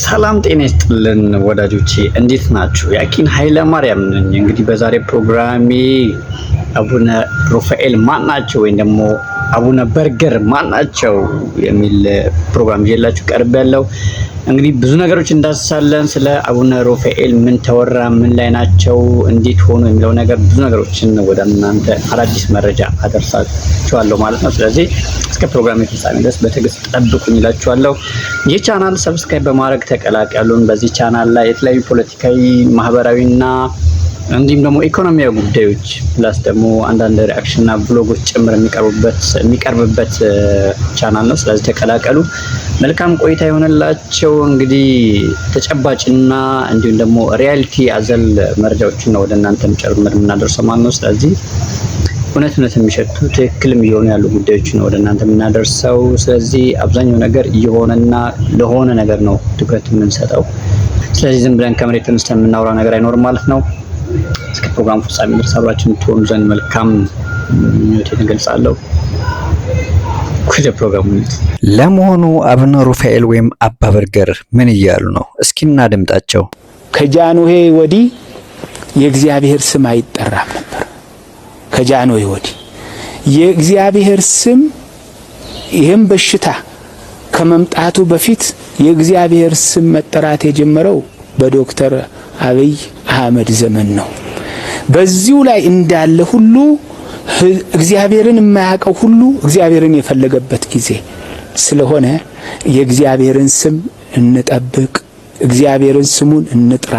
ሰላም ጤና ይስጥልን ወዳጆቼ እንዴት ናችሁ? ያኪን ኃይለ ማርያም ነኝ። እንግዲህ በዛሬ ፕሮግራሜ አቡነ ሩፋኤል ማን ናቸው ወይም ደግሞ አቡነ በርገር ማን ናቸው የሚል ፕሮግራም ይዤላችሁ ቀርቤያለሁ። እንግዲህ ብዙ ነገሮች እንዳስሳለን። ስለ አቡነ ሩፋኤል ምን ተወራ፣ ምን ላይ ናቸው፣ እንዴት ሆኑ የሚለው ነገር ብዙ ነገሮችን ወደ እናንተ አዳዲስ መረጃ አደርሳችኋለሁ ማለት ነው። ስለዚህ እስከ ፕሮግራም ፍጻሜ ድረስ በትዕግስት ጠብቁኝ እላችኋለሁ። ይህ ቻናል ሰብስክራይብ በማድረግ ተቀላቀሉን። በዚህ ቻናል ላይ የተለያዩ ፖለቲካዊ፣ ማህበራዊና እንዲሁም ደግሞ ኢኮኖሚያዊ ጉዳዮች ፕላስ ደግሞ አንዳንድ ሪአክሽንና ብሎጎች ጭምር የሚቀርብበት ቻናል ነው። ስለዚህ ተቀላቀሉ። መልካም ቆይታ ይሆንላቸው። እንግዲህ ተጨባጭና እንዲሁም ደግሞ ሪያሊቲ አዘል መረጃዎችን ነው ወደ እናንተም ጭምር የምናደርሰው ማለት ነው። ስለዚህ እውነት የሚሸቱ ትክክልም እየሆኑ ያሉ ጉዳዮች ነው ወደ እናንተ የምናደርሰው። ስለዚህ አብዛኛው ነገር እየሆነና ለሆነ ነገር ነው ትኩረት የምንሰጠው። ስለዚህ ዝም ብለን ከመሬት ተነስተን የምናወራው ነገር አይኖርም ማለት ነው። እስከ ፕሮግራም ፍጻሜ ድረስ አብራችሁን ትሆኑ ዘንድ መልካም ምኞቴን እገልጻለሁ። ወደ ፕሮግራሙ ለመሆኑ አቡነ ሩፋኤል ወይም አባ በርገር ምን እያሉ ነው? እስኪ እናድምጣቸው። ከጃንሆይ ወዲህ የእግዚአብሔር ስም አይጠራም ነበር። ከጃንሆይ ወዲህ የእግዚአብሔር ስም ይህም በሽታ ከመምጣቱ በፊት የእግዚአብሔር ስም መጠራት የጀመረው በዶክተር አብይ አህመድ ዘመን ነው። በዚሁ ላይ እንዳለ ሁሉ እግዚአብሔርን የማያውቀው ሁሉ እግዚአብሔርን የፈለገበት ጊዜ ስለሆነ የእግዚአብሔርን ስም እንጠብቅ፣ እግዚአብሔርን ስሙን እንጥራ።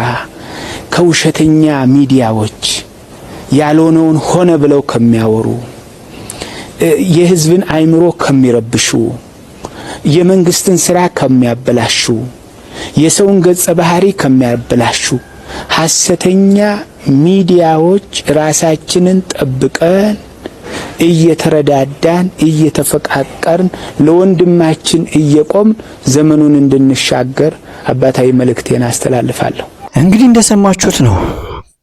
ከውሸተኛ ሚዲያዎች ያልሆነውን ሆነ ብለው ከሚያወሩ፣ የሕዝብን አእምሮ ከሚረብሹ፣ የመንግስትን ስራ ከሚያበላሹ፣ የሰውን ገጸ ባህሪ ከሚያበላሹ ሐሰተኛ ሚዲያዎች ራሳችንን ጠብቀን እየተረዳዳን እየተፈቃቀርን ለወንድማችን እየቆምን ዘመኑን እንድንሻገር አባታዊ መልእክቴን አስተላልፋለሁ። እንግዲህ እንደሰማችሁት ነው።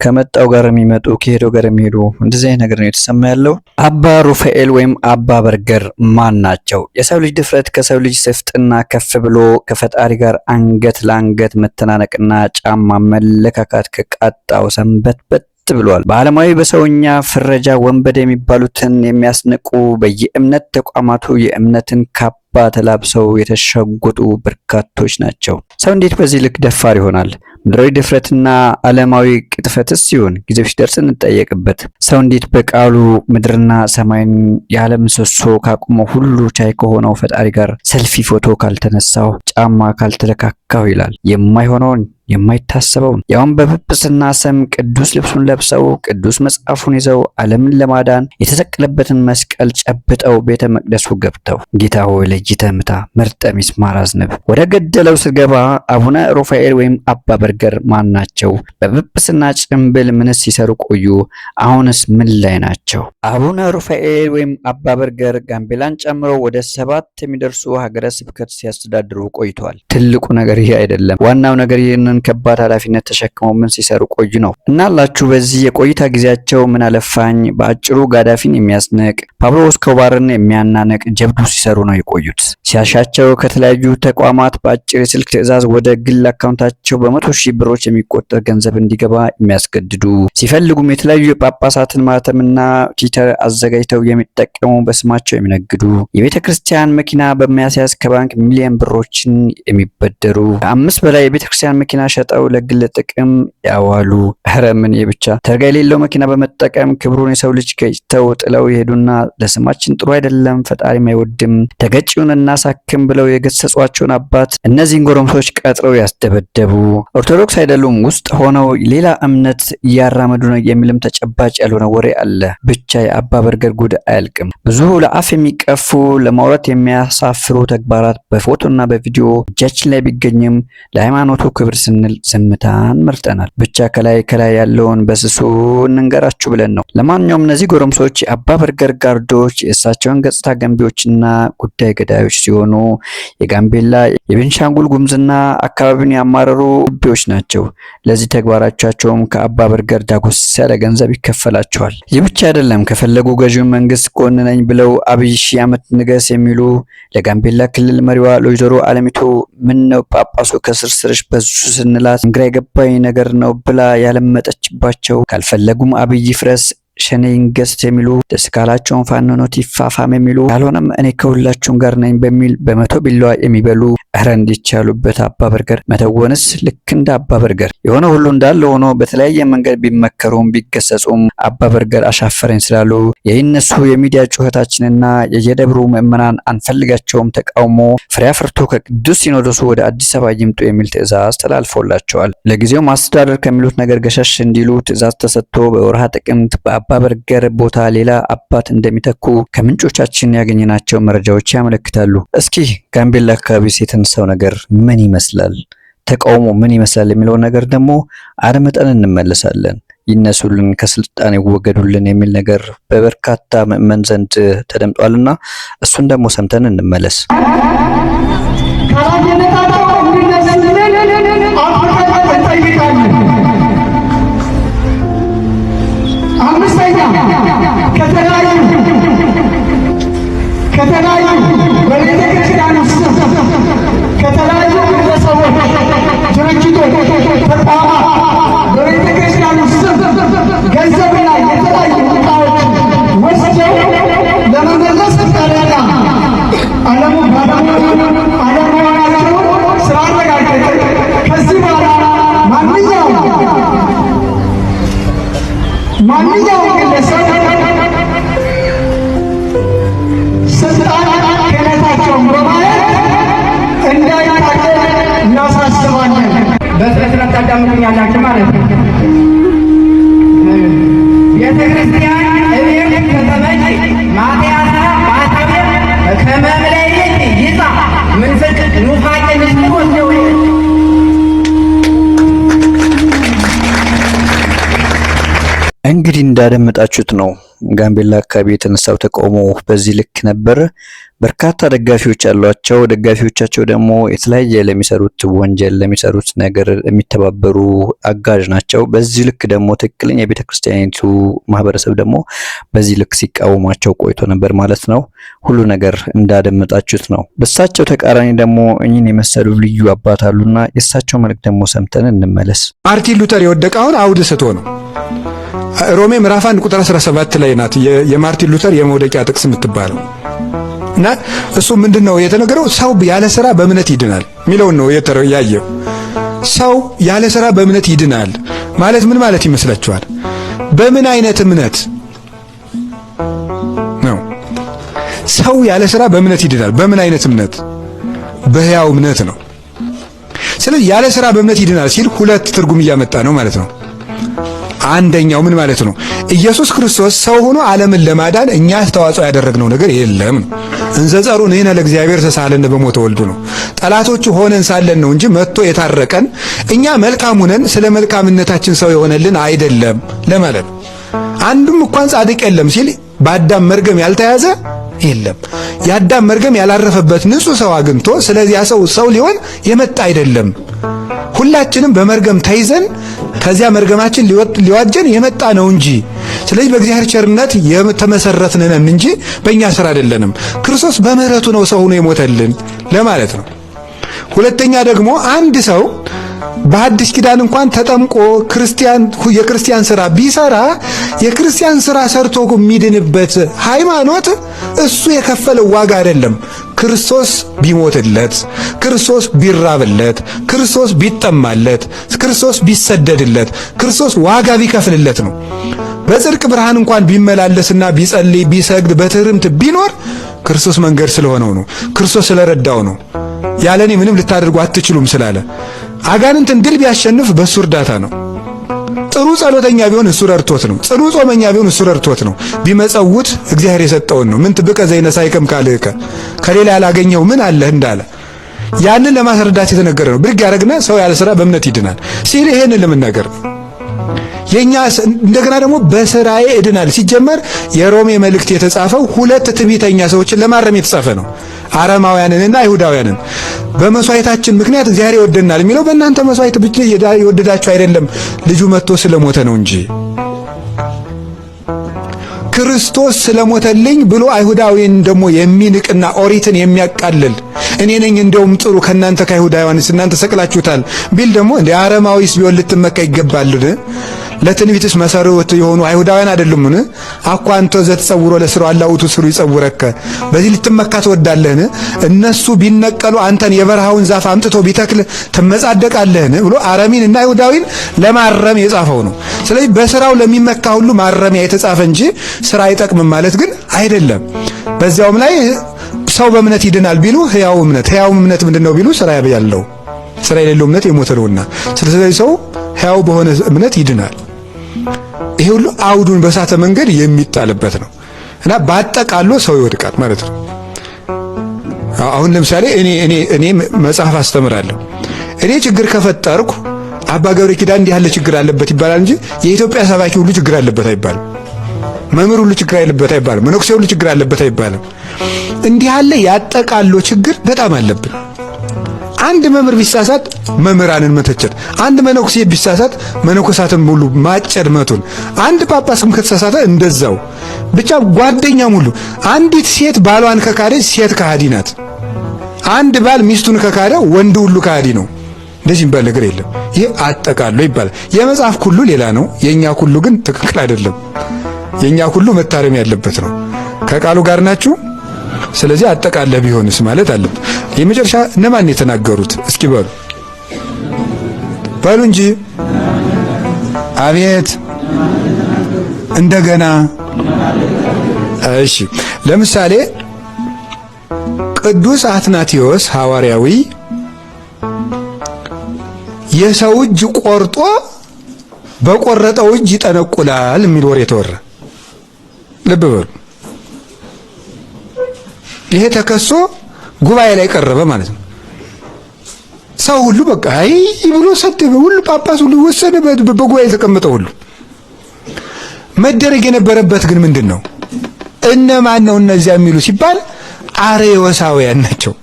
ከመጣው ጋር የሚመጡ ከሄደው ጋር የሚሄዱ እንደዚህ አይነት ነገር ነው የተሰማ ያለው። አባ ሩፋኤል ወይም አባ በርገር ማን ናቸው? የሰው ልጅ ድፍረት ከሰው ልጅ ስፍጥና ከፍ ብሎ ከፈጣሪ ጋር አንገት ለአንገት መተናነቅና ጫማ መለካካት ከቃጣው ሰንበትበት ብሏል። በዓለማዊ በሰውኛ ፍረጃ ወንበዴ የሚባሉትን የሚያስንቁ በየእምነት ተቋማቱ የእምነትን ካባ ተላብሰው የተሸጎጡ በርካቶች ናቸው። ሰው እንዴት በዚህ ልክ ደፋር ይሆናል? ምድራዊ ድፍረትና ዓለማዊ ቅጥፈትስ ሲሆን ጊዜው ሲደርስ እንጠየቅበት። ሰው እንዴት በቃሉ ምድርና ሰማይን የዓለም ምሰሶ ካቆመው ሁሉ ቻይ ከሆነው ፈጣሪ ጋር ሰልፊ ፎቶ ካልተነሳው ጫማ ካልተለካካው ይላል? የማይሆነውን የማይታሰበውን ያውም በጵጵስና ስም ቅዱስ ልብሱን ለብሰው ቅዱስ መጽሐፉን ይዘው ዓለምን ለማዳን የተሰቀለበትን መስቀል ጨብጠው ቤተ መቅደሱ ገብተው ጌታ ሆይ ለይተህ ምታ መርጠ ሚስማር አዝንብ። ወደ ገደለው ስገባ አቡነ ሩፋኤል ወይም አባ በርገር ማን ናቸው? በጵጵስና ጭምብል ምንስ ሲሰሩ ቆዩ? አሁንስ ምን ላይ ናቸው? አቡነ ሩፋኤል ወይም አባ በርገር ጋምቤላን ጨምሮ ወደ 7 የሚደርሱ ሀገረ ስብከት ሲያስተዳድሩ ቆይተዋል። ትልቁ ነገር ይሄ አይደለም። ዋናው ነገር ይህንን ከባድ ኃላፊነት ተሸክመው ምን ሲሰሩ ቆዩ ነው። እናላችሁ በዚህ የቆይታ ጊዜያቸው ምን አለፋኝ በአጭሩ ጋዳፊን የሚያስነቅ ፓብሎ እስኮባርን የሚያናነቅ ጀብዱ ሲሰሩ ነው የቆዩት። ሲያሻቸው ከተለያዩ ተቋማት በአጭር የስልክ ትዕዛዝ ወደ ግል አካውንታቸው በ100,000 ብሮች የሚቆጠር ገንዘብ እንዲገባ የሚያስገድዱ፣ ሲፈልጉም የተለያዩ የጳጳሳትን ማህተምና ቲተር አዘጋጅተው የሚጠቀሙ በስማቸው የሚነግዱ፣ የቤተ ክርስቲያን መኪና በሚያስያዝ ከባንክ ሚሊዮን ብሮችን የሚበደሩ፣ ከ5 በላይ የቤተ ክርስቲያን መኪና ሸጠው ለግል ጥቅም ያዋሉ። ኧረ ምን ብቻ ተርጋ የሌለው መኪና በመጠቀም ክብሩን የሰው ልጅ ገጭተው ጥለው ይሄዱና ለስማችን ጥሩ አይደለም ፈጣሪም አይወድም ተገጪውን እናሳክም ብለው የገሰጿቸውን አባት እነዚህን ጎረምሶች ቀጥረው ያስደበደቡ፣ ኦርቶዶክስ አይደሉም ውስጥ ሆነው ሌላ እምነት እያራመዱ ነው የሚልም ተጨባጭ ያልሆነ ወሬ አለ። ብቻ የአባ በርገር ጉድ አያልቅም። ብዙ ለአፍ የሚቀፉ ለማውራት የሚያሳፍሩ ተግባራት በፎቶና በቪዲዮ እጃችን ላይ ቢገኝም ለሃይማኖቱ ክብር ስንል ዝምታን መርጠናል። ብቻ ከላይ ያለውን በስሱ እንንገራችሁ ብለን ነው። ለማንኛውም እነዚህ ጎረምሶች የአባ በርገር ጋርዶች የእሳቸውን ገጽታ ገንቢዎችና ጉዳይ ገዳዮች ሲሆኑ የጋምቤላ የቤንሻንጉል ጉሙዝና አካባቢውን ያማረሩ ቢዎች ናቸው። ለዚህ ተግባራቸውም ከአባ በርገር ዳጎስ ያለ ገንዘብ ይከፈላቸዋል። ይህ ብቻ አይደለም። ከፈለጉ ገዢውን መንግስት ጎን ነኝ ብለው አብይ ሺህ ዓመት ንገስ የሚሉ ለጋምቤላ ክልል መሪዋ ለወይዘሮ አለሚቱ ምን ነው ጳጳሱ ከስርስርሽ በዙ ስንላት ግራ የገባኝ ነገር ነው ብላ ያለመጠችባቸው፣ ካልፈለጉም አብይ ፍረስ ሸኔ ይንገስት የሚሉ፣ ደስ ካላቸውን ፋኖ ነው ይፋፋም የሚሉ፣ ካልሆነም እኔ ከሁላችሁም ጋር ነኝ በሚል በመቶ ቢላዋ የሚበሉ እረ እንዲቻሉበት አባ በርገር መተወንስ ልክ እንደ አባ በርገር የሆነ ሁሉ እንዳለ ሆኖ በተለያየ መንገድ ቢመከሩም ቢገሰጹም አባ በርገር አሻፈረኝ ስላሉ የእነሱ የሚዲያ ጩኸታችንና የየደብሩ ምዕመናን አንፈልጋቸውም ተቃውሞ ፍሬ አፍርቶ ከቅዱስ ሲኖዶሱ ወደ አዲስ አበባ ይምጡ የሚል ትዕዛዝ ተላልፎላቸዋል። ለጊዜው ማስተዳደር ከሚሉት ነገር ገሸሽ እንዲሉ ትዕዛዝ ተሰጥቶ በወርሃ ጥቅምት በአባ በርገር ቦታ ሌላ አባት እንደሚተኩ ከምንጮቻችን ያገኘናቸው መረጃዎች ያመለክታሉ። እስኪ ጋምቤላ አካባቢ የተነሳው ነገር ምን ይመስላል፣ ተቃውሞ ምን ይመስላል የሚለው ነገር ደግሞ አድምጠን እንመለሳለን። ይነሱልን፣ ከስልጣን ይወገዱልን የሚል ነገር በበርካታ ምዕመን ዘንድ ተደምጧልና እሱን ደግሞ ሰምተን እንመለስ። ከተለያዩ በቤተ ክርስቲያን ውስጥ ከተለያዩ ግለሰቦች፣ ድርጅቶች፣ ተቋማት በቤተ ክርስቲያን ውስጥ ገንዘብና የተለያዩ ዕቃዎች ወስደው ለመመለስ ቀረዳ ዓለሙ አለመሆናቸውን ስላረጋገጠ ከዚህ በኋላ ማንኛውም ግለሰብ ስልጣን ክህነታቸውን በማየት እንዳይታገል እናሳስባለን። በስነ ስርዓት ታዳምጡኛላችሁ ማለት ነው። ቤተ ክርስቲያን እቤት ከተመች ማትያሳ ባታቤ ከመምለይት ይዛ ምንፍቅ ኑፋቄ ንስጥሮች ነው። እንግዲህ እንዳደመጣችሁት ነው ጋምቤላ አካባቢ የተነሳው ተቃውሞ በዚህ ልክ ነበር። በርካታ ደጋፊዎች ያሏቸው፣ ደጋፊዎቻቸው ደግሞ የተለያየ ለሚሰሩት ወንጀል ለሚሰሩት ነገር የሚተባበሩ አጋዥ ናቸው። በዚህ ልክ ደግሞ ትክክለኛ የቤተክርስቲያኒቱ ማህበረሰብ ደግሞ በዚህ ልክ ሲቃወማቸው ቆይቶ ነበር ማለት ነው። ሁሉ ነገር እንዳደመጣችሁት ነው። በእሳቸው ተቃራኒ ደግሞ እኚህን የመሰሉ ልዩ አባት አሉና የእሳቸው መልእክት ደግሞ ሰምተን እንመለስ። ማርቲን ሉተር የወደቀውን አውድ ስቶ ነው። ሮሜ ምዕራፍ 1 ቁጥር 17 ላይ ናት የማርቲን ሉተር የመውደቂያ ጥቅስ የምትባለው እና እሱ ምንድነው የተነገረው? ሰው ያለ ሥራ በእምነት ይድናል የሚለውን ነው ያየው። ሰው ያለ ሥራ በእምነት ይድናል ማለት ምን ማለት ይመስላችኋል? በምን አይነት እምነት ነው ሰው ያለ ሥራ በእምነት ይድናል? በምን አይነት እምነት? በሕያው እምነት ነው። ስለዚህ ያለ ሥራ በእምነት ይድናል ሲል ሁለት ትርጉም እያመጣ ነው ማለት ነው። አንደኛው ምን ማለት ነው? ኢየሱስ ክርስቶስ ሰው ሆኖ ዓለምን ለማዳን እኛ አስተዋጽኦ ያደረግነው ነገር የለም። እንዘጸሩ ነይነ ለእግዚአብሔር ተሳለነ በሞተ ወልዱ ነው። ጠላቶቹ ሆነን ሳለን ነው እንጂ መጥቶ የታረቀን እኛ መልካም ሆነን ስለ መልካምነታችን ሰው የሆነልን አይደለም ለማለት ነው። አንዱም እንኳን ጻድቅ የለም ሲል በአዳም መርገም ያልተያዘ የለም። የአዳም መርገም ያላረፈበት ንጹህ ሰው አግኝቶ ስለዚያ ሰው ሊሆን የመጣ አይደለም። ሁላችንም በመርገም ተይዘን ከዚያ መርገማችን ሊዋጀን የመጣ ነው እንጂ። ስለዚህ በእግዚአብሔር ቸርነት የተመሰረትን ነን እንጂ በእኛ ስራ አይደለንም። ክርስቶስ በምህረቱ ነው ሰው ሆኖ የሞተልን ለማለት ነው። ሁለተኛ ደግሞ አንድ ሰው በአዲስ ኪዳን እንኳን ተጠምቆ የክርስቲያን ስራ ቢሰራ የክርስቲያን ስራ ሰርቶ የሚድንበት ሃይማኖት እሱ የከፈለው ዋጋ አይደለም። ክርስቶስ ቢሞትለት፣ ክርስቶስ ቢራብለት፣ ክርስቶስ ቢጠማለት፣ ክርስቶስ ቢሰደድለት፣ ክርስቶስ ዋጋ ቢከፍልለት ነው። በጽድቅ ብርሃን እንኳን ቢመላለስና ቢጸልይ ቢሰግድ በትህርምት ቢኖር ክርስቶስ መንገድ ስለሆነው ነው። ክርስቶስ ስለረዳው ነው። ያለኔ ምንም ልታደርጉ አትችሉም ስላለ አጋንንትን ድል ቢያሸንፍ በሱ እርዳታ ነው። ጥሩ ጸሎተኛ ቢሆን እሱ ረድቶት ነው። ጽኑ ጾመኛ ቢሆን እሱ ረድቶት ነው። ቢመጸውት እግዚአብሔር የሰጠውን ነው። ምን ትብቀ ዘይነሳይከም ካልከ ከሌላ ያላገኘው ምን አለህ እንዳለ ያንን ለማስረዳት የተነገረ ነው። ብድግ ያደረግና ሰው ያለ ሥራ በእምነት ይድናል ሲል ይሄንን ለመናገር ነው። የኛ እንደገና ደግሞ በስራዬ እድናል። ሲጀመር የሮሜ መልእክት የተጻፈው ሁለት ትዕቢተኛ ሰዎችን ለማረም የተጻፈ ነው፣ አረማውያንንና አይሁዳውያንን። በመስዋዕታችን ምክንያት እግዚአብሔር ይወደናል የሚለው በእናንተ መስዋዕት ብቻ የወደዳችሁ አይደለም፣ ልጁ መጥቶ ስለሞተ ነው እንጂ ክርስቶስ ስለሞተልኝ ብሎ አይሁዳዊን ደግሞ የሚንቅና ኦሪትን የሚያቃልል እኔ ነኝ እንደውም ጥሩ ከናንተ ከአይሁዳውያንስ እናንተ ሰቅላችሁታል ቢል ደግሞ እንደ አረማዊስ ቢሆን ልትመካ ይገባልን? ለትንቢትስ መሰረት የሆኑ አይሁዳውያን አይደሉምን? አኳ አንተ ዘተጸውሮ ለስራው አላውቱ ስሩ ይጸውረከ በዚህ ልትመካ ትወዳለህን? እነሱ ቢነቀሉ አንተን የበረሃውን ዛፍ አምጥቶ ቢተክል ትመጻደቃለህን? ብሎ አረሚን እና አይሁዳዊን ለማረም የጻፈው ነው። ስለዚህ በስራው ለሚመካ ሁሉ ማረሚያ የተጻፈ እንጂ ስራ አይጠቅምም ማለት ግን አይደለም። በዚያውም ላይ ሰው በእምነት ይድናል ቢሉ ሕያው እምነት ምንድነው ቢሉ ስራ ያለው ስራ የሌለው እምነት የሞተ ነውና፣ ስለዚህ ሰው ሕያው በሆነ እምነት ይድናል። ይሄ ሁሉ አውዱን በሳተ መንገድ የሚጣልበት ነው እና ባጠቃሎ ሰው ይወድቃል ማለት ነው። አሁን ለምሳሌ እኔ መጽሐፍ አስተምራለሁ። እኔ ችግር ከፈጠርኩ አባ ገብረ ኪዳን እንዲህ ያለ ችግር አለበት ይባላል እንጂ የኢትዮጵያ ሰባኪ ሁሉ ችግር አለበት አይባልም። መምህር ሁሉ ችግር አለበት አይባልም። መነኩሴ ሁሉ ችግር አለበት አይባልም። እንዲህ ያለ ያጠቃሎ ችግር በጣም አለብን። አንድ መምህር ቢሳሳት መምህራንን መተቸት፣ አንድ መነኩሴ ቢሳሳት መነኮሳትን ሙሉ ማጨድ መቱን፣ አንድ ጳጳስም ከተሳሳተ እንደዛው ብቻ ጓደኛም ሁሉ። አንዲት ሴት ባሏን ከካደች ሴት ከሃዲ ናት። አንድ ባል ሚስቱን ከካደ ወንድ ሁሉ ከሃዲ ነው። እንደዚህ የሚባል ነገር የለም። ይሄ አጠቃሎ ይባላል። የመጽሐፍ ሁሉ ሌላ ነው፣ የኛ ሁሉ ግን ትክክል አይደለም። የኛ ሁሉ መታረም ያለበት ነው። ከቃሉ ጋር ናችሁ። ስለዚህ አጠቃላይ ቢሆንስ ማለት አለበት። የመጨረሻ እነማን የተናገሩት እስኪ በሉ እንጂ አቤት እንደገና። እሺ ለምሳሌ ቅዱስ አትናቴዎስ ሐዋርያዊ የሰው እጅ ቆርጦ በቆረጠው እጅ ይጠነቁላል የሚል ወሬ ተወራ። ልብ በሉ። ይሄ ተከሶ ጉባኤ ላይ ቀረበ ማለት ነው። ሰው ሁሉ በቃ አይ ብሎ ሰደበ። ሁሉ ጳጳስ ሁሉ ወሰደ። በጉባኤ የተቀመጠው ሁሉ መደረግ የነበረበት ግን ምንድን ነው? እነማን ነው እነዚያ የሚሉ ሲባል አርዮሳውያን ናቸው።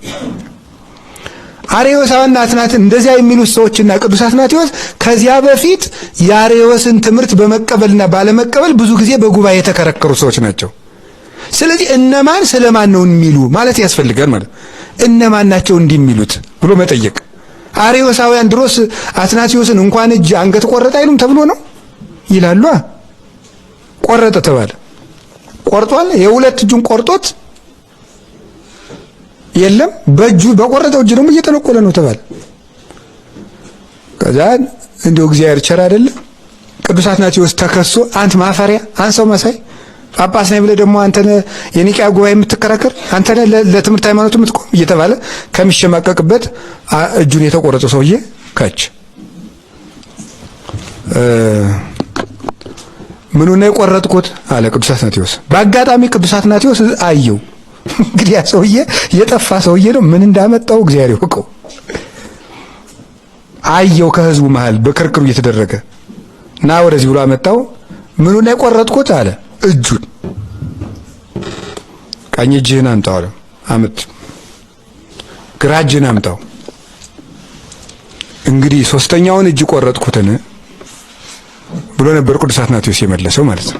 አርዮሳውያን አትናት እንደዚያ የሚሉት ሰዎችና ቅዱስ አትናቴዎስ ከዚያ በፊት የአርዮስን ትምህርት በመቀበልና ባለመቀበል ብዙ ጊዜ በጉባኤ የተከራከሩ ሰዎች ናቸው። ስለዚህ እነማን ስለማን ነው የሚሉ ማለት ያስፈልጋል። ማለት እነማን ናቸው እንዲህ የሚሉት ብሎ መጠየቅ። አርዮሳውያን ድሮስ አትናቴዎስን እንኳን እጅ አንገት ቆረጠ አይሉም ተብሎ ነው ይላሉ። ቆረጠ ተባለ። ቆርጧል። የሁለት እጁን ቆርጦት የለም በእጁ በቆረጠው እጅ ደግሞ እየተነቆለ ነው ተባለ። ከዛ እንደው እግዚአብሔር ቸር አይደለም። ቅዱስ አትናቴዎስ ተከሶ አንተ ማፈሪያ አንሰው መሳይ ጳጳስ ነኝ ብለህ ደግሞ አንተ የኒቂያ ጉባኤ የምትከራከር አንተ ለትምህርት ሃይማኖት የምትቆም እየተባለ ከሚሸማቀቅበት እጁን የተቆረጠ ሰውዬ ካች ምኑን ነው የቆረጥኩት አለ ቅዱስ አትናቴዎስ። በአጋጣሚ ቅዱስ አትናቴዎስ አየው። እንግዲህ ያ ሰውዬ የጠፋ ሰውዬ ነው። ምን እንዳመጣው እግዚአብሔር ይወቀው። አየው ከህዝቡ መሃል በክርክሩ እየተደረገ እና ወደዚህ ብሎ አመጣው። ምኑን ነው የቆረጥኩት አለ። እጁን። ቀኝ እጅህን አምጣው አለ። አመጥ። ግራ እጅህን አምጣው። እንግዲህ ሶስተኛውን እጅ ቆረጥኩትን ብሎ ነበር ቅዱስ አትናቴዎስ የመለሰው ማለት ነው።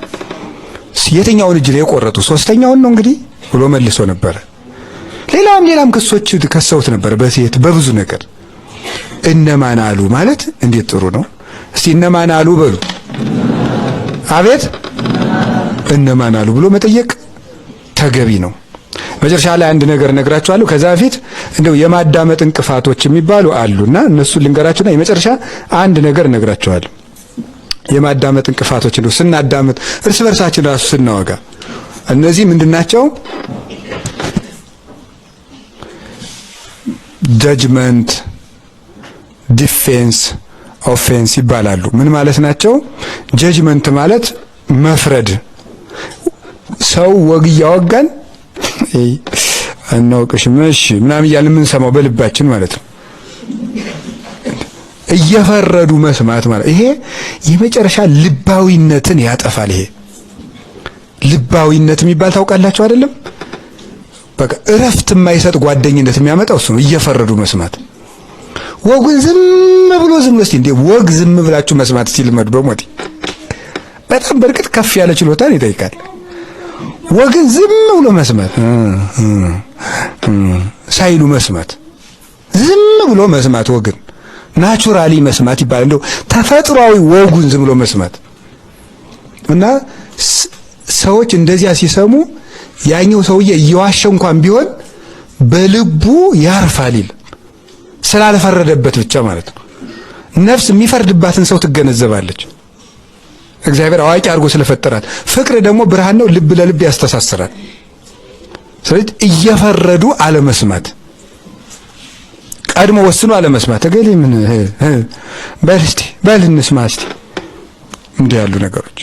የትኛውን እጅ ላይ የቆረጡ? ሶስተኛውን ነው እንግዲህ ብሎ መልሶ ነበር። ሌላም ክሶች ከሰውት ነበር በሴት በብዙ ነገር። እነማን አሉ ማለት እንዴት ጥሩ ነው። እስቲ እነማን አሉ በሉ። አቤት እነማን አሉ ብሎ መጠየቅ ተገቢ ነው። መጨረሻ ላይ አንድ ነገር ነግራችኋለሁ። ከዛ በፊት እንደው የማዳመጥ እንቅፋቶች የሚባሉ አሉና እነሱ ልንገራችሁና የመጨረሻ አንድ ነገር ነግራችኋለሁ። የማዳመጥ እንቅፋቶች ነው። ስናዳመጥ እርስ በርሳችን ራሱ ስናወጋ እነዚህ ምንድናቸው? ጀጅመንት፣ ዲፌንስ፣ ኦፌንስ ይባላሉ። ምን ማለት ናቸው? ጀጅመንት ማለት መፍረድ። ሰው ወግ እያወጋን አናውቅሽም እሺ ምናምን እያልን የምንሰማው በልባችን ማለት ነው። እየፈረዱ መስማት ማለት ይሄ የመጨረሻ ልባዊነትን ያጠፋል። ይሄ ልባዊነት የሚባል ታውቃላችሁ አይደለም? በቃ እረፍት የማይሰጥ ጓደኝነት የሚያመጣው እሱ ነው። እየፈረዱ መስማት ወጉን ዝም ብሎ እስቲ እንዴ ወግ ዝም ብላችሁ መስማት ሲልመዱ በሞት በጣም በርግጥ ከፍ ያለ ችሎታን ይጠይቃል። ወግን ዝም ብሎ መስማት ሳይሉ መስማት ዝም ብሎ መስማት ወግን ናቹራሊ መስማት ይባላል። እንደው ተፈጥሯዊ ወጉን ዝም ብሎ መስማት እና ሰዎች እንደዚያ ሲሰሙ ያኛው ሰውዬ እየዋሸ እንኳን ቢሆን በልቡ ያርፋል ይል ስላልፈረደበት ብቻ ማለት ነው። ነፍስ የሚፈርድባትን ሰው ትገነዘባለች። እግዚአብሔር አዋቂ አድርጎ ስለፈጠራት። ፍቅር ደግሞ ብርሃን ነው፣ ልብ ለልብ ያስተሳስራል። ስለዚህ እየፈረዱ አለመስማት፣ ቀድሞ ወስኖ አለመስማት። ተገሌ ምን በል እንስማ እስቲ እንዲህ ያሉ ነገሮች።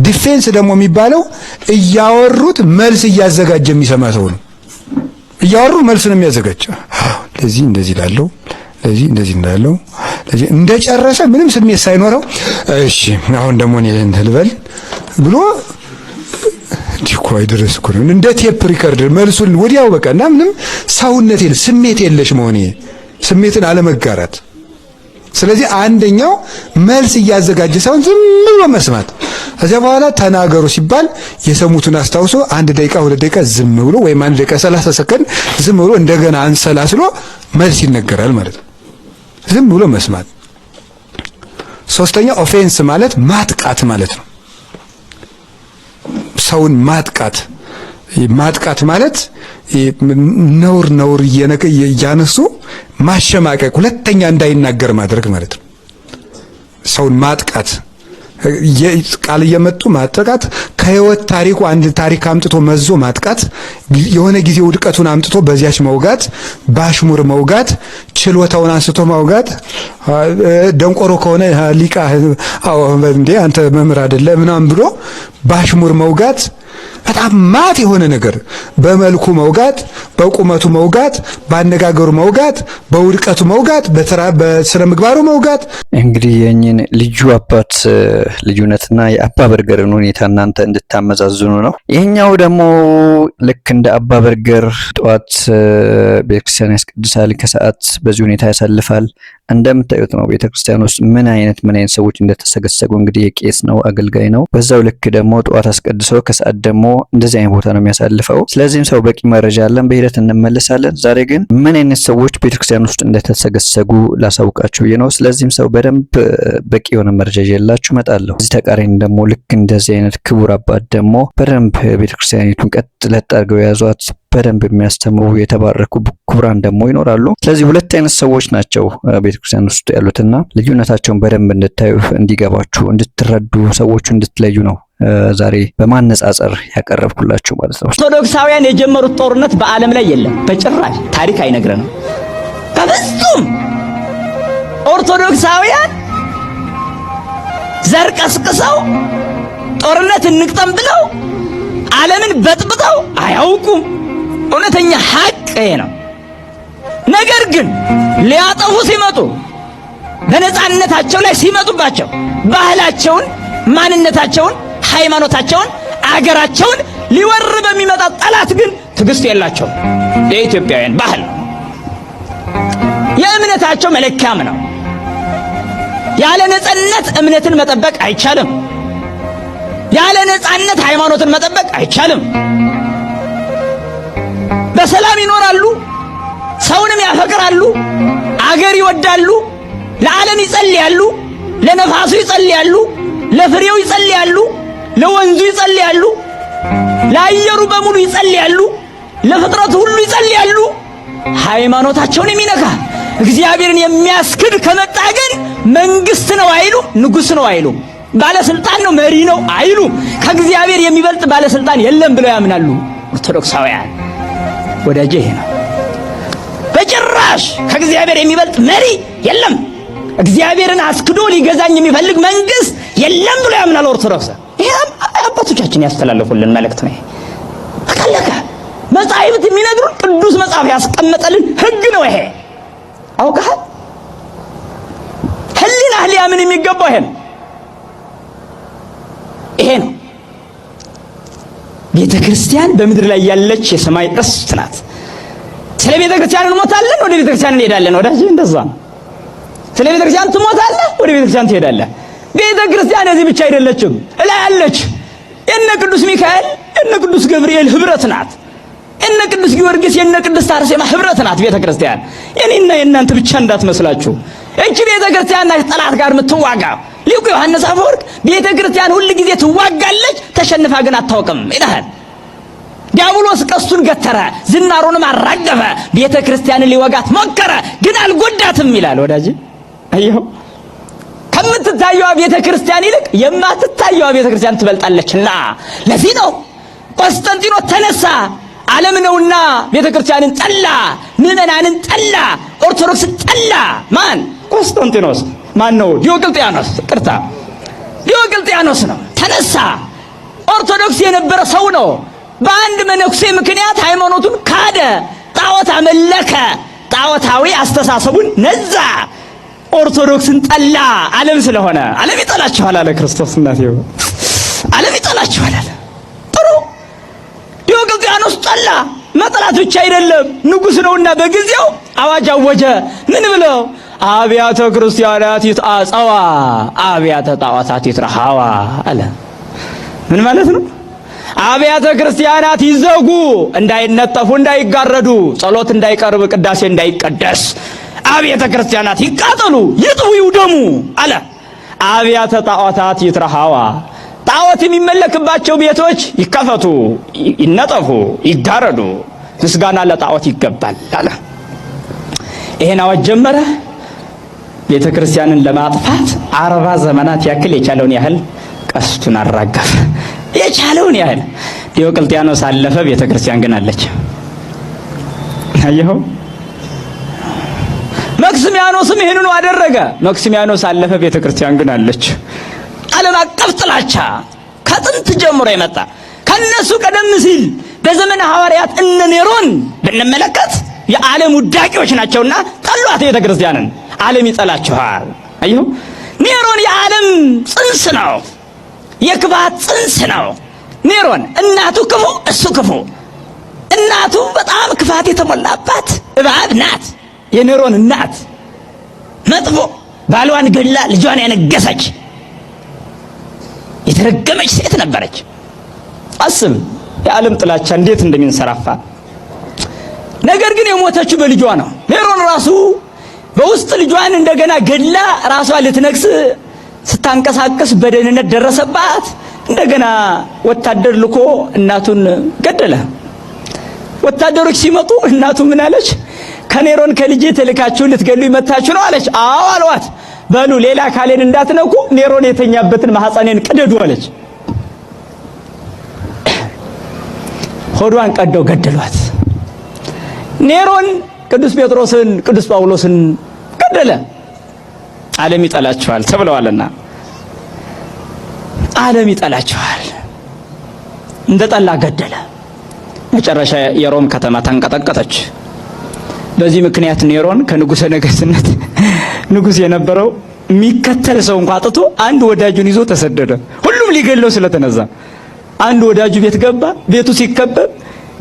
ዲፌንስ ደግሞ የሚባለው እያወሩት መልስ እያዘጋጀ የሚሰማ ሰው ነው። እያወሩ መልስ ነው የሚያዘጋጅ። ለዚህ እንደዚህ ላለው ለዚህ እንደዚህ እንዳለው ለዚህ እንደጨረሰ ምንም ስሜት ሳይኖረው እሺ አሁን ደግሞ እኔ ልበል ብሎ ዲኮይ ድረስ እኮ ነው እንደ ቴፕ ሪከርደር መልሱን ወዲያው በቃና ምንም ሰውነት የለ ስሜት የለሽ መሆን ስሜትን አለመጋራት። ስለዚህ አንደኛው መልስ እያዘጋጀ ሳይሆን ዝም ብሎ መስማት። ከዚያ በኋላ ተናገሩ ሲባል የሰሙትን አስታውሶ 1 ደቂቃ 2 ደቂቃ ዝም ብሎ ወይም 1 ደቂቃ 30 ሰከንድ ዝም ብሎ እንደገና አንሰላስሎ መልስ ይነገራል ማለት ነው። ዝም ብሎ መስማት። ሶስተኛ ኦፌንስ ማለት ማጥቃት ማለት ነው። ሰውን ማጥቃት ማለት ነውር እያነሱ ማሸማቀቅ፣ ሁለተኛ እንዳይናገር ማድረግ ማለት ነው። ሰውን ማጥቃት ቃል እየመጡ ማጥቃት፣ ከህይወት ታሪኩ አንድ ታሪክ አምጥቶ መዞ ማጥቃት፣ የሆነ ጊዜ ውድቀቱን አምጥቶ በዚያች መውጋት፣ ባሽሙር መውጋት፣ ችሎታውን አንስቶ መውጋት። ደንቆሮ ከሆነ ሊቃ አዎ እንዴ አንተ መምህር አይደለ ምናምን ብሎ ባሽሙር መውጋት። በጣም ማት የሆነ ነገር በመልኩ መውጋት፣ በቁመቱ መውጋት፣ ባነጋገሩ መውጋት፣ በውድቀቱ መውጋት፣ በስነ ምግባሩ መውጋት። እንግዲህ የእኚህን ልጁ አባት ልዩነትና የአባ በርገርን ሁኔታ እናንተ እንድታመዛዝኑ ነው። ይሄኛው ደግሞ ልክ እንደ አባ በርገር ጠዋት ቤተክርስቲያን ያስቀድሳል፣ ከሰዓት በዚህ ሁኔታ ያሳልፋል። እንደምታዩት ነው ቤተክርስቲያን ውስጥ ምን አይነት ሰዎች እንደተሰገሰጉ። እንግዲህ የቄስ ነው፣ አገልጋይ ነው። በዛው ልክ ደግሞ ጠዋት አስቀድሶ ከሰዓት ደግሞ እንደዚህ አይነት ቦታ ነው የሚያሳልፈው። ስለዚህም ሰው በቂ መረጃ አለን፣ በሂደት እንመለሳለን። ዛሬ ግን ምን አይነት ሰዎች ቤተክርስቲያን ውስጥ እንደተሰገሰጉ ላሳውቃችሁ ነው። ስለዚህም ሰው በደንብ በቂ የሆነ መረጃ ይዤላችሁ እመጣለሁ። እዚህ ተቃራኒ ደግሞ ልክ እንደዚህ አይነት ክቡር አባት ደግሞ በደንብ ቤተክርስቲያኒቱን ቀጥ ለጥ አድርገው የያዟት በደንብ የሚያስተምሩ የተባረኩ ክቡራን ደግሞ ይኖራሉ። ስለዚህ ሁለት አይነት ሰዎች ናቸው ቤተክርስቲያን ውስጥ ያሉትና ልዩነታቸውን በደንብ እንድታዩ፣ እንዲገባችሁ፣ እንድትረዱ፣ ሰዎቹ እንድትለዩ ነው ዛሬ በማነጻጸር ያቀረብኩላችሁ ማለት ነው። ኦርቶዶክሳውያን የጀመሩት ጦርነት በዓለም ላይ የለም በጭራሽ፣ ታሪክ አይነግረንም። በፍጹም ኦርቶዶክሳውያን ዘር ቀስቅሰው ጦርነት እንቅጠም ብለው ዓለምን በጥብጠው አያውቁም። እውነተኛ ሐቅ ነው። ነገር ግን ሊያጠፉ ሲመጡ በነፃነታቸው ላይ ሲመጡባቸው ባህላቸውን፣ ማንነታቸውን፣ ሃይማኖታቸውን፣ አገራቸውን ሊወር በሚመጣ ጠላት ግን ትዕግስት የላቸውም። የኢትዮጵያውያን ባህል የእምነታቸው መለኪያም ነው። ያለ ነፃነት እምነትን መጠበቅ አይቻልም። ያለ ነፃነት ሃይማኖትን መጠበቅ አይቻልም። በሰላም ይኖራሉ፣ ሰውንም ያፈቅራሉ፣ አገር ይወዳሉ፣ ለዓለም ይጸልያሉ፣ ለነፋሱ ይጸልያሉ፣ ለፍሬው ይጸልያሉ፣ ለወንዙ ይጸልያሉ፣ ለአየሩ በሙሉ ይጸልያሉ፣ ለፍጥረቱ ሁሉ ይጸልያሉ። ሃይማኖታቸውን የሚነካ እግዚአብሔርን የሚያስክድ ከመጣ ግን መንግስት ነው አይሉ፣ ንጉስ ነው አይሉ፣ ባለስልጣን ነው መሪ ነው አይሉ። ከእግዚአብሔር የሚበልጥ ባለስልጣን የለም ብለው ያምናሉ ኦርቶዶክሳውያን። ወዳጄ ይሄ ነው። በጭራሽ ከእግዚአብሔር የሚበልጥ መሪ የለም፣ እግዚአብሔርን አስክዶ ሊገዛኝ የሚፈልግ መንግስት የለም ብሎ ያምናል ኦርቶዶክስ። ይሄ አባቶቻችን ያስተላለፉልን መልእክት ነው። አካለካ መጻሕፍት የሚነግሩን ቅዱስ መጽሐፍ ያስቀመጠልን ህግ ነው ይሄ። አውቀሃል? ሊያምን የሚገባው ይሄ ነው። ቤተ ክርስቲያን በምድር ላይ ያለች የሰማይ ርስት ናት። ስለ ቤተ ክርስቲያን እንሞታለን፣ ወደ ቤተ ክርስቲያን እንሄዳለን። ወዳጅ እንደዛ ነው። ስለ ቤተ ክርስቲያን ትሞታለህ፣ ወደ ቤተ ክርስቲያን ትሄዳለህ። ቤተ ክርስቲያን እዚህ ብቻ አይደለችም፣ እላይ አለች። የነ ቅዱስ ሚካኤል የነ ቅዱስ ገብርኤል ህብረት ናት። የነ ቅዱስ ጊዮርጊስ የነ ቅድስት አርሴማ ህብረት ናት ቤተ ክርስቲያን። የኔና የእናንተ ብቻ እንዳትመስላችሁ። እቺ ቤተ ክርስቲያን ናት ጠላት ጋር የምትዋጋ። ሊቁ ዮሐንስ አፈወርቅ ቤተ ክርስቲያን ሁል ጊዜ ትዋጋለች፣ ተሸንፋ ግን አታውቅም ይላል። ዲያብሎስ ቀስቱን ገተረ፣ ዝናሩንም አራገፈ፣ ቤተ ክርስቲያንን ሊወጋት ሞከረ፣ ግን አልጎዳትም ይላል። ወዳጅ አየሁ፣ ከምትታየዋ ቤተ ክርስቲያን ይልቅ የማትታየዋ ቤተ ክርስቲያን ትበልጣለችና ለዚህ ነው ቆስጠንጢኖስ ተነሳ። ዓለም ነውና ቤተ ክርስቲያንን ጠላ፣ ምዕመናንን ጠላ፣ ኦርቶዶክስን ጠላ። ማን? ቆስጠንጢኖስ። ማን ነው? ዲዮቅልጥያኖስ። ይቅርታ፣ ዲዮቅልጥያኖስ ነው። ተነሳ። ኦርቶዶክስ የነበረ ሰው ነው። በአንድ መነኩሴ ምክንያት ሃይማኖቱን ካደ፣ ጣዖት አመለከ፣ ጣዖታዊ አስተሳሰቡን ነዛ፣ ኦርቶዶክስን ጠላ። ዓለም ስለሆነ ዓለም ይጠላችኋል አለ ክርስቶስ። እናቴው ዓለም ይጠላችኋል አለ። ጥሩ። ዲዮቅልጥያኖስ ጠላ። መጥላት ብቻ አይደለም፣ ንጉሥ ነውና በጊዜው አዋጅ አወጀ። ምን ብለው? አብያተ ክርስቲያናት ይትአጸዋ፣ አብያተ ጣዖታት ይትረሃዋ አለ። ምን ማለት ነው? አብያተ ክርስቲያናት ይዘጉ፣ እንዳይነጠፉ፣ እንዳይጋረዱ፣ ጸሎት እንዳይቀርብ፣ ቅዳሴ እንዳይቀደስ፣ አብያተ ክርስቲያናት ይቃጠሉ፣ ይጥፉ፣ ይውደሙ አለ። አብያተ ጣዖታት ይትረሃዋ፣ ጣዖት የሚመለክባቸው ቤቶች ይከፈቱ፣ ይነጠፉ፣ ይጋረዱ፣ ምስጋና ለጣዖት ይገባል አለ። ይሄን አዋጅ ጀመረ። ቤተ ክርስቲያንን ለማጥፋት 40 ዘመናት ያክል የቻለውን ያህል ቀስቱን አራገፈ። የቻለውን ያህል ዲዮቅልጥያኖስ አለፈ። ቤተ ክርስቲያን ግን አለች። አየኸው። መክስሚያኖስም ይሄንኑ አደረገ። መክስሚያኖስ አለፈ። ቤተ ክርስቲያን ግን አለች። ዓለም አቀፍ ጥላቻ ከጥንት ጀምሮ የመጣ ከነሱ ቀደም ሲል በዘመነ ሐዋርያት እነ ኔሮን ብንመለከት የዓለም ውዳቂዎች ናቸውና ጠሏት ቤተ ክርስቲያንን። ዓለም ይጠላችኋል። አየሁ። ኔሮን የዓለም ጽንስ ነው፣ የክፋት ጽንስ ነው። ኔሮን እናቱ ክፉ፣ እሱ ክፉ። እናቱ በጣም ክፋት የተሞላባት እባብ ናት። የኔሮን እናት መጥፎ፣ ባሏን ገላ ልጇን ያነገሰች የተረገመች ሴት ነበረች። አስብ የዓለም ጥላቻ እንዴት እንደሚንሰራፋ። ነገር ግን የሞተችው በልጇ ነው። ኔሮን ራሱ በውስጥ ልጇን እንደገና ገላ ራሷ ልትነግስ ስታንቀሳቀስ በደህንነት ደረሰባት። እንደገና ወታደር ልኮ እናቱን ገደለ። ወታደሮች ሲመጡ እናቱ ምን አለች? ከኔሮን ከልጄ ተልካችሁ ልትገሉ ይመታችሁ ነው አለች። አዎ አሏት። በሉ ሌላ ካሌን እንዳትነኩ፣ ኔሮን የተኛበትን ማህፀኔን ቅደዱ አለች። ሆዷን ቀደው ገደሏት። ኔሮን ቅዱስ ጴጥሮስን ቅዱስ ጳውሎስን ገደለ። ዓለም ይጠላችኋል ተብለዋልና ዓለም ይጠላችኋል። እንደ ጠላ ገደለ። መጨረሻ የሮም ከተማ ተንቀጠቀጠች። በዚህ ምክንያት ኔሮን ከንጉሠ ነገሥትነት ንጉሥ የነበረው የሚከተል ሰው እንኳን አጥቶ አንድ ወዳጁን ይዞ ተሰደደ። ሁሉም ሊገለው ስለተነዛ አንድ ወዳጁ ቤት ገባ። ቤቱ ሲከበብ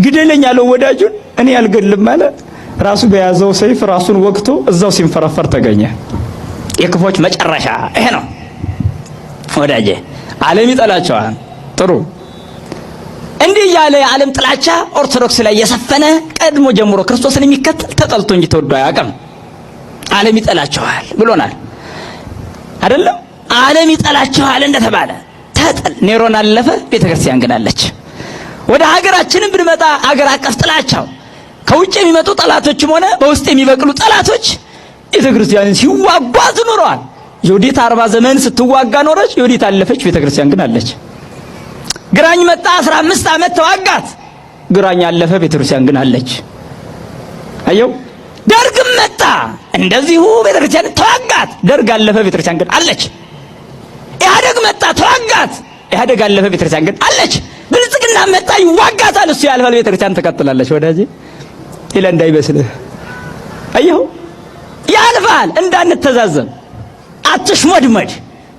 ግደለኝ ያለው ወዳጁን እኔ አልገልም አለ። ራሱ በያዘው ሰይፍ ራሱን ወግቶ እዛው ሲንፈረፈር ተገኘ። የክፎች መጨረሻ ይሄ ነው ወዳጄ። ዓለም ይጠላቸዋል። ጥሩ። እንዲህ ያለ የዓለም ጥላቻ ኦርቶዶክስ ላይ የሰፈነ ቀድሞ ጀምሮ ክርስቶስን የሚከተል ተጠልቶ እንጂ ተወዶ አያውቅም። ዓለም ይጠላቸዋል ብሎናል አይደለም? ዓለም ይጠላቸዋል እንደተባለ ተጠል ኔሮን አለፈ። ቤተክርስቲያን ግን አለች። ወደ ሀገራችንም ብንመጣ አገር አቀፍ ጥላቻው ከውጭ የሚመጡ ጠላቶችም ሆነ በውስጥ የሚበቅሉ ጠላቶች ቤተክርስቲያንን ሲዋጓት ኖረዋል። ዮዲት 40 ዘመን ስትዋጋ ኖረች። ዮዲት አለፈች። ቤተክርስቲያን ግን አለች። ግራኝ መጣ 15 ዓመት ተዋጋት። ግራኝ አለፈ። ቤተክርስቲያን ግን አለች። አየው። ደርግም መጣ እንደዚሁ ቤተክርስቲያን ተዋጋት። ደርግ አለፈ። ቤተክርስቲያን ግን አለች። ኢህአደግ መጣ ተዋጋት። ኢህአደግ አለፈ። ቤተክርስቲያን ግን አለች። ብልጽግና መጣ ይዋጋታል። እሱ ያልፋል። ቤተክርስቲያን ትቀጥላለች። ወዳጄ ይለ እንዳይመስልህ። አየው ያልፋል። እንዳንተዛዘን አትሽመድመድ።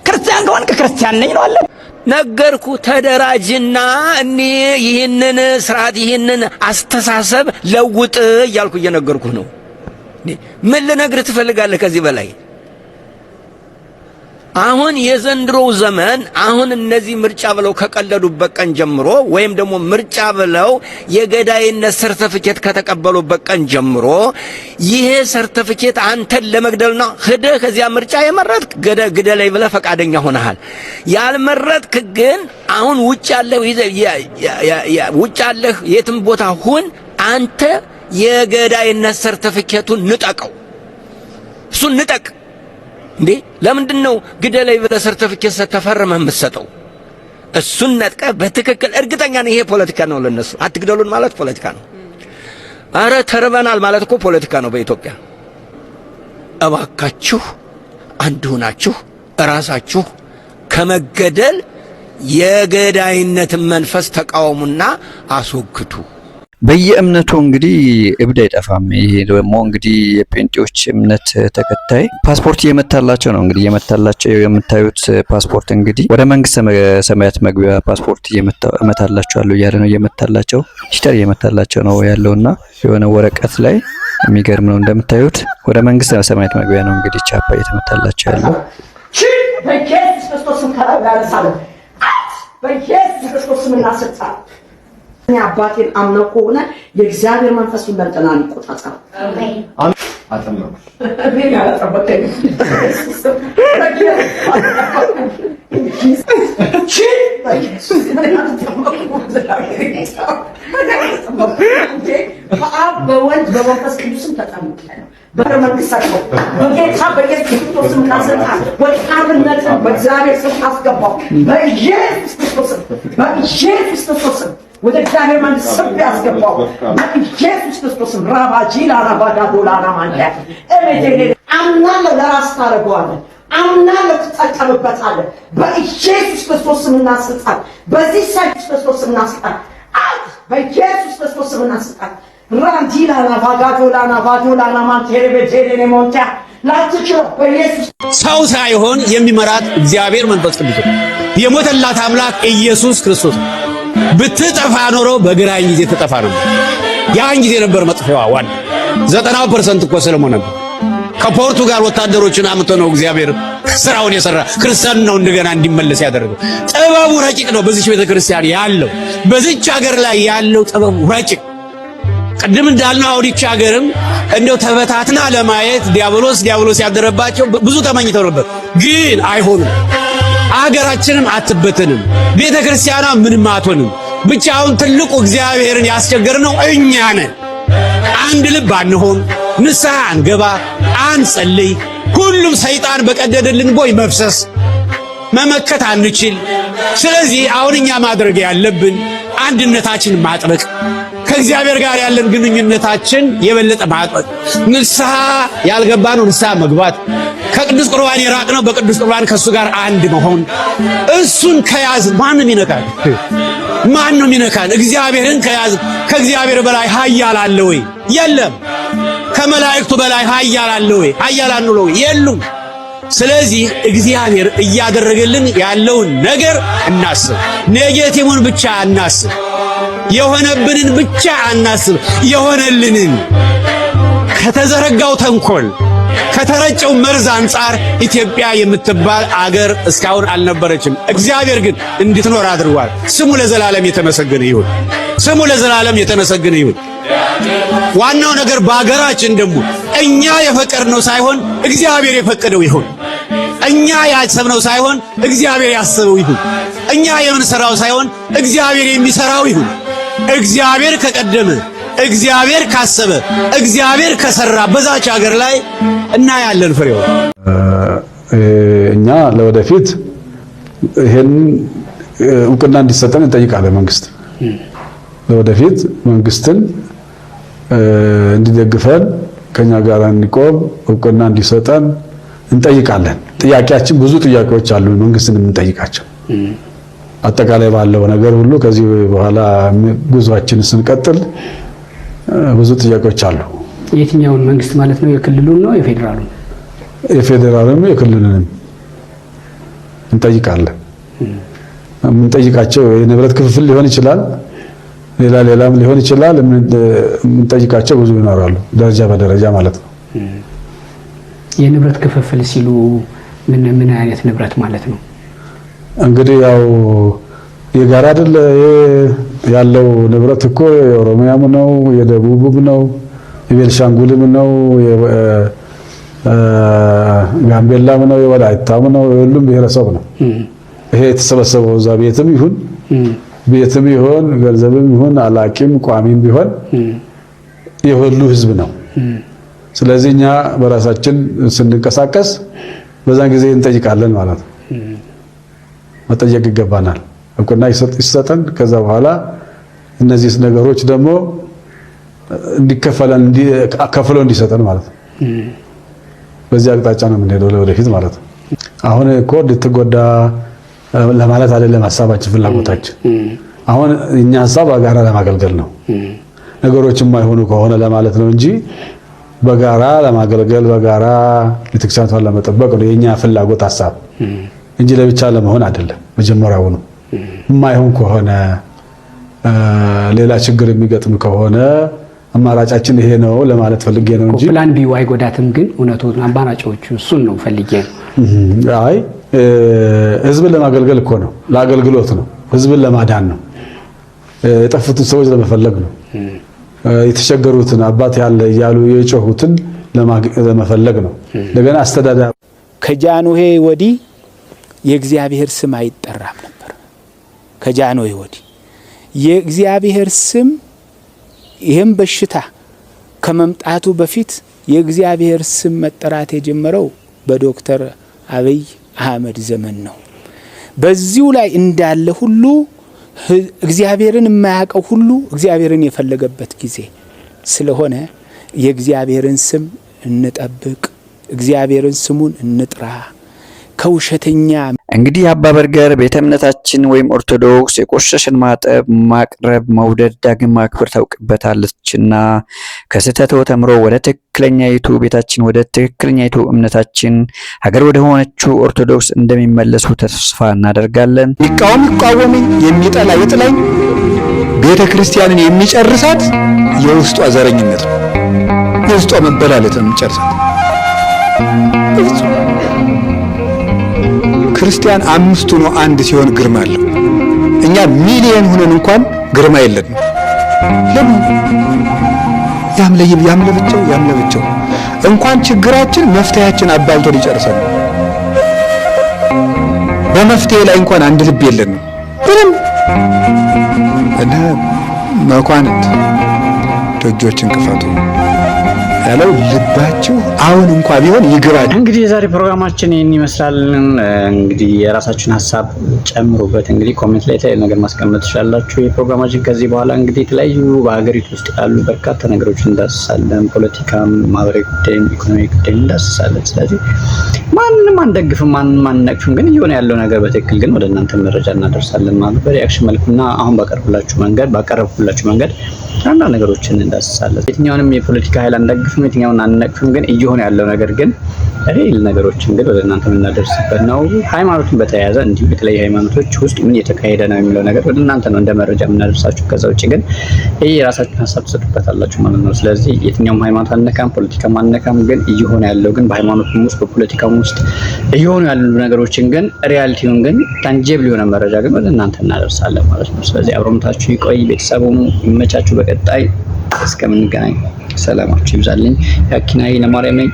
ክርስቲያን ከሆንክ ክርስቲያን ነኝ ነው አለ። ነገርኩ ተደራጅና እኔ ይህንን ስርዓት ይህንን አስተሳሰብ ለውጥ እያልኩ እየነገርኩህ ነው። ምን ልነግርህ ትፈልጋለህ ከዚህ በላይ? አሁን የዘንድሮው ዘመን አሁን እነዚህ ምርጫ ብለው ከቀለዱበት ቀን ጀምሮ ወይም ደግሞ ምርጫ ብለው የገዳይነት ሰርተፊኬት ከተቀበሉበት ቀን ጀምሮ ይሄ ሰርተፊኬት አንተን ለመግደልና ሄደህ ከዚያ ምርጫ የመረጥክ ግደለኝ ብለህ ፈቃደኛ ሆነሃል። ያልመረጥክ ግን አሁን ውጭ ያለህ የትም ቦታ ሁን አንተ የገዳይነት ሰርተፊኬቱን ንጠቀው። እሱን ንጠቅ። እንዴ ለምንድን ነው ግደለኝ ብለህ ሰርተፊኬት ተፈርመህ የምትሰጠው? እሱን ነጥቀህ በትክክል እርግጠኛ ነኝ ይሄ ፖለቲካ ነው ለነሱ። አትግደሉን ማለት ፖለቲካ ነው። አረ ተርበናል ማለት እኮ ፖለቲካ ነው በኢትዮጵያ። እባካችሁ አንድ ሆናችሁ ራሳችሁ ከመገደል የገዳይነትን መንፈስ ተቃወሙና አስወግዱ። በየእምነቱ እንግዲህ እብድ አይጠፋም። ይሄ ደግሞ እንግዲህ የጴንጤዎች እምነት ተከታይ ፓስፖርት እየመታላቸው ነው። እንግዲህ እየመታላቸው የምታዩት ፓስፖርት እንግዲህ ወደ መንግስተ ሰማያት መግቢያ ፓስፖርት እየመታላቸዋለሁ እያለ ነው። እየመታላቸው ሂስተር እየመታላቸው ነው ያለውና የሆነ ወረቀት ላይ የሚገርም ነው እንደምታዩት ወደ መንግስተ ሰማያት መግቢያ ነው እንግዲህ ቻፓ እየተመታላቸው ያለው። በኢየሱስ ክርስቶስም ከራጋለሳለ በኢየሱስ ክርስቶስም እናስጣ አባቴን አምነው ከሆነ የእግዚአብሔር መንፈስ ይመርጠናል ይቆጣጣል። አሜን አጠመቁ አሜን ያላጠበቀኝ በወልድ በመንፈስ ቅዱስም ተጠምቀናል። በመንግስታቸው በጌታ በኢየሱስ ክርስቶስም ካሰጣ ወጣትነት በእግዚአብሔር ስም አስገባው። በኢየሱስ ክርስቶስም ወደ እግዚአብሔር መንግስት ስም ያስገባው። በኢየሱስ ክርስቶስም ራባጂላ ራባጋዶላና ማንያ አምናለሁ። ለራስ ታደርገዋለህ። አምናለሁ ትጠቀምበታለህ። በኢየሱስ ክርስቶስም እናስጣል። በዚህ ኢየሱስ ክርስቶስም እናስጣል። በኢየሱስ ክርስቶስም እናስጣል። ራንዲላ ራባጋዶላና ባዶላና ማንቴሬቤቴኔ ሞንታ ላትችለው በኢየሱስ ሰው ሳይሆን የሚመራት እግዚአብሔር መንፈስ ቅዱስ የሞተላት አምላክ ኢየሱስ ክርስቶስ ብትጠፋ ኖሮ በግራኝ ጊዜ ተጠፋ ነበር። ያን ጊዜ ነበር መጥፊያዋ። ዋና 90% እኮ ሰለሞን ነበር። ከፖርቱጋል ወታደሮችን አምጥቶ ነው እግዚአብሔር ስራውን የሰራ ክርስቲያን ነው እንደገና እንዲመለስ ያደረገው። ጥበቡ ረቂቅ ነው። በዚህ ቤተክርስቲያን ያለው በዚህች ሀገር ላይ ያለው ጥበቡ ረቂቅ። ቅድም እንዳልነው አውዲች ሀገርም እንደው ተበታትና ለማየት ዲያብሎስ ያደረባቸው ብዙ ተመኝተው ነበር፣ ግን አይሆንም። አገራችንም አትበተንም፣ ቤተክርስቲያኗ ምንም አትሆንም። ብቻ አሁን ትልቁ እግዚአብሔርን ያስቸገርነው እኛ ነን። አንድ ልብ አንሆን፣ ንስሐ አንገባ፣ አንጸልይ። ሁሉም ሰይጣን በቀደደልን ቦይ መፍሰስ መመከት አንችል። ስለዚህ አሁን እኛ ማድረግ ያለብን አንድነታችን ማጥበቅ፣ ከእግዚአብሔር ጋር ያለን ግንኙነታችን የበለጠ ማጥበቅ፣ ንስሐ ያልገባነው ንስሐ መግባት፣ ከቅዱስ ቁርባን የራቅነው በቅዱስ ቁርባን ከሱ ጋር አንድ መሆን። እሱን ከያዝ ማንም ይነካል? ማንም ይነካል? እግዚአብሔርን ከያዝ ከእግዚአብሔር በላይ ኃያል አለ ወይ? የለም። ከመላእክቱ በላይ ኃያል አለ ወይ? ኃያላን ነው ወይ? የሉም። ስለዚህ እግዚአብሔር እያደረገልን ያለውን ነገር እናስብ። ኔጌቲቭን ብቻ አናስብ። የሆነብንን ብቻ አናስብ። የሆነልንን ከተዘረጋው ተንኮል ከተረጨው መርዝ አንጻር ኢትዮጵያ የምትባል አገር እስካሁን አልነበረችም። እግዚአብሔር ግን እንድትኖር አድርጓል። ስሙ ለዘላለም የተመሰገነ ይሁን። ስሙ ለዘላለም የተመሰገነ ይሁን። ዋናው ነገር በአገራችን ደግሞ እኛ የፈቀድነው ሳይሆን እግዚአብሔር የፈቀደው ይሁን። እኛ ያሰብነው ሳይሆን እግዚአብሔር ያሰበው ይሁን። እኛ የምንሰራው ሳይሆን እግዚአብሔር የሚሰራው ይሁን። እግዚአብሔር ከቀደመ፣ እግዚአብሔር ካሰበ፣ እግዚአብሔር ከሰራ በዛች ሀገር ላይ እናያለን ፍሬው። እኛ ለወደፊት ይሄን እውቅና እንዲሰጠን እንጠይቃለን። መንግስት ለወደፊት መንግስትን እንዲደግፈን ከኛ ጋር እንዲቆም እውቅና እንዲሰጠን እንጠይቃለን። ጥያቄያችን ብዙ ጥያቄዎች አሉ፣ መንግስትን የምንጠይቃቸው አጠቃላይ ባለው ነገር ሁሉ። ከዚህ በኋላ ጉዟችን ስንቀጥል ብዙ ጥያቄዎች አሉ። የትኛውን መንግስት ማለት ነው? የክልሉን ነው የፌዴራሉን? የፌዴራሉን የክልሉንም እንጠይቃለን። የምንጠይቃቸው የንብረት ክፍፍል ሊሆን ይችላል፣ ሌላም ሊሆን ይችላል። የምንጠይቃቸው ብዙ ይኖራሉ፣ ደረጃ በደረጃ ማለት ነው። የንብረት ክፍፍል ሲሉ ምን አይነት ንብረት ማለት ነው? እንግዲህ ያው የጋራ አይደል ያለው ንብረት እኮ የኦሮሚያም ነው፣ የደቡብም ነው፣ የቤልሻንጉልም ነው፣ ጋምቤላም ነው፣ የወላይታም ነው፣ የሁሉም ብሔረሰብ ነው። ይሄ የተሰበሰበው እዛ ቤትም ይሁን ገንዘብም ይሁን አላቂም ቋሚም ቢሆን የሁሉ ህዝብ ነው። ስለዚህ እኛ በራሳችን ስንንቀሳቀስ በዛን ጊዜ እንጠይቃለን ማለት ነው። መጠየቅ ይገባናል። እውቅና ይሰጠን። ከዛ በኋላ እነዚህ ነገሮች ደግሞ ከፍሎ እንዲሰጠን ማለት ነው። በዚህ አቅጣጫ ነው የምንሄደው ለወደፊት ማለት ነው። አሁን እኮ እንድትጎዳ ለማለት አይደለም ሐሳባችን፣ ፍላጎታችን አሁን እኛ ሐሳብ በጋራ ለማገልገል ነው። ነገሮች የማይሆኑ ከሆነ ለማለት ነው እንጂ በጋራ ለማገልገል በጋራ ቤተክርስቲያኗን ለመጠበቅ ነው የኛ ፍላጎት ሐሳብ እንጂ ለብቻ ለመሆን አይደለም። መጀመሪያው ነው የማይሆን ከሆነ ሌላ ችግር የሚገጥም ከሆነ አማራጫችን ይሄ ነው ለማለት ፈልጌ ነው እንጂ ፕላን ቢ አይጎዳትም። ግን እውነቱን አማራጮቹ እሱን ነው ፈልጌ ነው። አይ ህዝብን ለማገልገል እኮ ነው፣ ለአገልግሎት ነው፣ ህዝብን ለማዳን ነው፣ የጠፉትን ሰዎች ለመፈለግ ነው፣ የተቸገሩትን አባት ያለ እያሉ የጮሁትን ለመፈለግ ነው። እንደገና አስተዳዳሪ ከጃንሆይ ወዲህ የእግዚአብሔር ስም አይጠራም ነበር። ከጃንሆይ ወዲህ የእግዚአብሔር ስም ይሄም በሽታ ከመምጣቱ በፊት የእግዚአብሔር ስም መጠራት የጀመረው በዶክተር አብይ አህመድ ዘመን ነው። በዚሁ ላይ እንዳለ ሁሉ እግዚአብሔርን የማያውቀው ሁሉ እግዚአብሔርን የፈለገበት ጊዜ ስለሆነ የእግዚአብሔርን ስም እንጠብቅ፣ እግዚአብሔርን ስሙን እንጥራ ከውሸተኛ እንግዲህ አባ በርገር ቤተ እምነታችን ወይም ኦርቶዶክስ የቆሸሽን ማጠብ፣ ማቅረብ፣ መውደድ፣ ዳግም ማክበር ታውቅበታለችና ከስህተቱ ተምሮ ወደ ትክክለኛይቱ ቤታችን ወደ ትክክለኛይቱ እምነታችን ሀገር ወደ ሆነችው ኦርቶዶክስ እንደሚመለሱ ተስፋ እናደርጋለን። ይቃወመኝ፣ የሚጠላ ይጥላኝ፣ ቤተ ክርስቲያንን የሚጨርሳት የውስጧ ዘረኝነት ነው። የውስጧ መበላለት ነው የሚጨርሳት። ክርስቲያን አምስቱ ነው አንድ ሲሆን ግርማ አለው። እኛ ሚሊዮን ሆነን እንኳን ግርማ የለንም። ለምን? ያምለብቸው እንኳን ችግራችን መፍትሄያችን አባልቶ ሊጨርሰን በመፍትሄ ላይ እንኳን አንድ ልብ የለንም። ምንም እና መኳንንት ደጆችን ክፈቱ ያለው ልባችሁ አሁን እንኳን ቢሆን ይግራል። እንግዲህ የዛሬ ፕሮግራማችን ይህን ይመስላል። እንግዲህ የራሳችሁን ሀሳብ ጨምሩበት። እንግዲህ ኮሜንት ላይ የተለያዩ ነገር ማስቀመጥ ትችላላችሁ። የፕሮግራማችን ከዚህ በኋላ እንግዲህ የተለያዩ በሀገሪቱ ውስጥ ያሉ በርካታ ነገሮችን እንዳስሳለን። ፖለቲካም፣ ማህበራዊ ጉዳይም፣ ኢኮኖሚ ጉዳይም እንዳስሳለን። ስለዚህ ማንንም አንደግፍም፣ ማንንም አንነቅፍም። ግን እየሆነ ያለው ነገር በትክክል ግን ወደ እናንተ መረጃ እናደርሳለን ማለት በሪአክሽን መልኩና አሁን ባቀረብኩላችሁ መንገድ አንዳንድ ነገሮችን እንዳስሳለን። የትኛውንም የፖለቲካ ኃይል አንደግፍም፣ የትኛውን አንነቅፍም። ግን እየሆነ ያለው ነገር ግን ሪል ነገሮችን ግን ወደ እናንተ የምናደርስበት ነው። ሃይማኖትን በተያያዘ እንዲሁም የተለያዩ ሃይማኖቶች ውስጥ ምን እየተካሄደ ነው የሚለው ነገር ወደ እናንተ ነው እንደ መረጃ የምናደርሳችሁ። ከዛ ውጭ ግን ይሄ የራሳችሁን ሀሳብ ትሰጡበታላችሁ ማለት ነው። ስለዚህ የትኛውም ሃይማኖት አንነካም፣ ፖለቲካም አንነካም። ግን እየሆነ ያለው ግን በሃይማኖቱም ውስጥ በፖለቲካም ውስጥ እየሆኑ ያሉ ነገሮችን ግን ሪያሊቲውን ግን ታንጂብል የሆነ መረጃ ግን ወደ እናንተ እናደርሳለን ማለት ነው። ስለዚህ አብሮነታችሁ ይቆይ፣ ቤተሰቡም ይመቻችሁ። በቀጣይ እስከምንገናኝ ሰላማችሁ ይብዛልኝ። ያኪናይ ለማርያም ነኝ።